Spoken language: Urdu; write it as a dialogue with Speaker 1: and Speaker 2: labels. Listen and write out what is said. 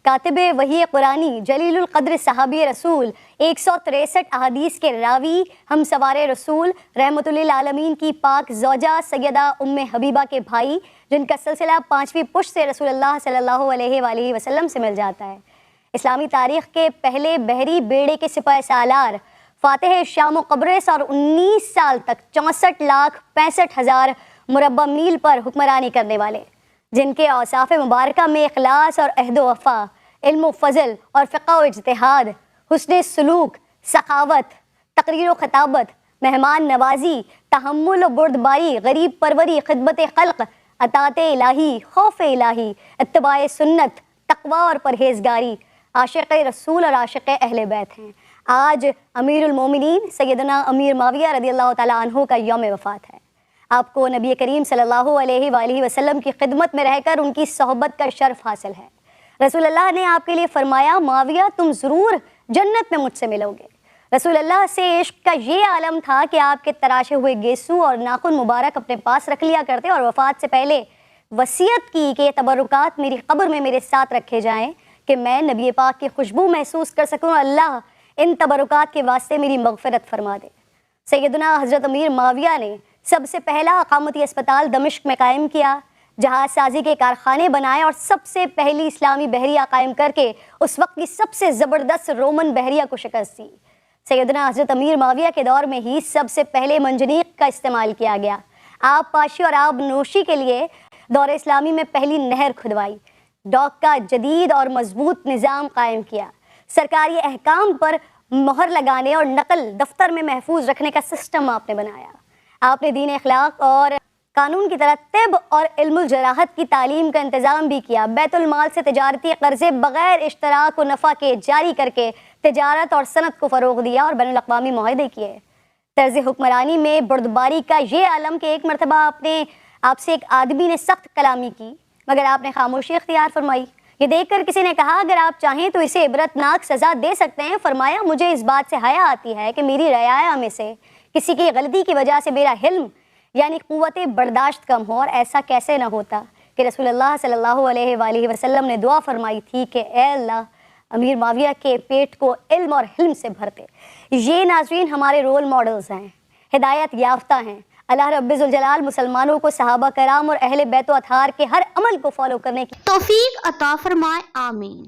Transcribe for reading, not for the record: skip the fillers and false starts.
Speaker 1: کاتب وحی قرآنی، جلیل القدر صحابی رسول، 163 احادیث کے راوی، ہم سوار رسول، رحمت للعالمین کی پاک زوجہ سیدہ ام حبیبہ کے بھائی، جن کا سلسلہ 5ویں پشت سے رسول اللہ صلی اللہ علیہ وآلہ وسلم سے مل جاتا ہے۔ اسلامی تاریخ کے پہلے بحری بیڑے کے سپہ سالار، فاتح شام و قبرص اور 19 سال تک 64,65,000 مربع میل پر حکمرانی کرنے والے، جن کے اوصاف مبارکہ میں اخلاص اور عہد و وفا، علم و فضل اور فقہ و اجتہاد، حسن سلوک، سخاوت، تقریر و خطابت، مہمان نوازی، تحمل و بردباری، غریب پروری، خدمت خلق، اطاعت الہی، خوف الہی، اتباع سنت، تقوی اور پرہیزگاری، عاشق رسول اور عاشق اہل بیت ہیں۔ آج امیر المومنین سیدنا امیر معاویہ رضی اللہ تعالیٰ عنہ کا یوم وفات ہے۔ آپ کو نبی کریم صلی اللہ علیہ وآلہ وسلم کی خدمت میں رہ کر ان کی صحبت کا شرف حاصل ہے۔ رسول اللہ نے آپ کے لیے فرمایا، معاویہ تم ضرور جنت میں مجھ سے ملو گے۔ رسول اللہ سے عشق کا یہ عالم تھا کہ آپ کے تراشے ہوئے گیسو اور ناخن مبارک اپنے پاس رکھ لیا کرتے اور وفات سے پہلے وصیت کی کہ یہ تبرکات میری قبر میں میرے ساتھ رکھے جائیں کہ میں نبی پاک کی خوشبو محسوس کر سکوں، اللہ ان تبرکات کے واسطے میری مغفرت فرما دے۔ سیدنا حضرت امیر معاویہ نے سب سے پہلا اقامتی اسپتال دمشق میں قائم کیا، جہاز سازی کے کارخانے بنائے اور سب سے پہلی اسلامی بحریہ قائم کر کے اس وقت کی سب سے زبردست رومن بحریہ کو شکست دی۔ سیدنا حضرت امیر معاویہ کے دور میں ہی سب سے پہلے منجنیق کا استعمال کیا گیا۔ آب پاشی اور آب نوشی کے لیے دور اسلامی میں پہلی نہر کھدوائی، ڈاک کا جدید اور مضبوط نظام قائم کیا، سرکاری احکام پر مہر لگانے اور نقل دفتر میں محفوظ رکھنے کا سسٹم آپ نے بنایا۔ آپ نے دین اخلاق اور قانون کی طرح طب اور علم الجراحت کی تعلیم کا انتظام بھی کیا، بیت المال سے تجارتی قرضے بغیر اشتراک و نفع کے جاری کر کے تجارت اور صنعت کو فروغ دیا اور بین الاقوامی معاہدے کیے۔ طرز حکمرانی میں بردباری کا یہ عالم کہ ایک مرتبہ آپ سے ایک آدمی نے سخت کلامی کی مگر آپ نے خاموشی اختیار فرمائی۔ یہ دیکھ کر کسی نے کہا، اگر آپ چاہیں تو اسے عبرتناک سزا دے سکتے ہیں۔ فرمایا، مجھے اس بات سے حیا آتی ہے کہ میری رعایا میں سے کسی کی غلطی کی وجہ سے میرا حلم یعنی قوت برداشت کم ہو، اور ایسا کیسے نہ ہوتا کہ رسول اللہ صلی اللہ علیہ وآلہ وسلم نے دعا فرمائی تھی کہ اے اللہ امیر معاویہ کے پیٹ کو علم اور حلم سے بھرتے۔ یہ ناظرین ہمارے رول ماڈلز ہیں، ہدایت یافتہ ہیں۔ اللہ رب ذوالجلال مسلمانوں کو صحابہ کرام اور اہل بیت و اطہار کے ہر عمل کو فالو کرنے کی
Speaker 2: توفیق عطا فرمائے، آمین۔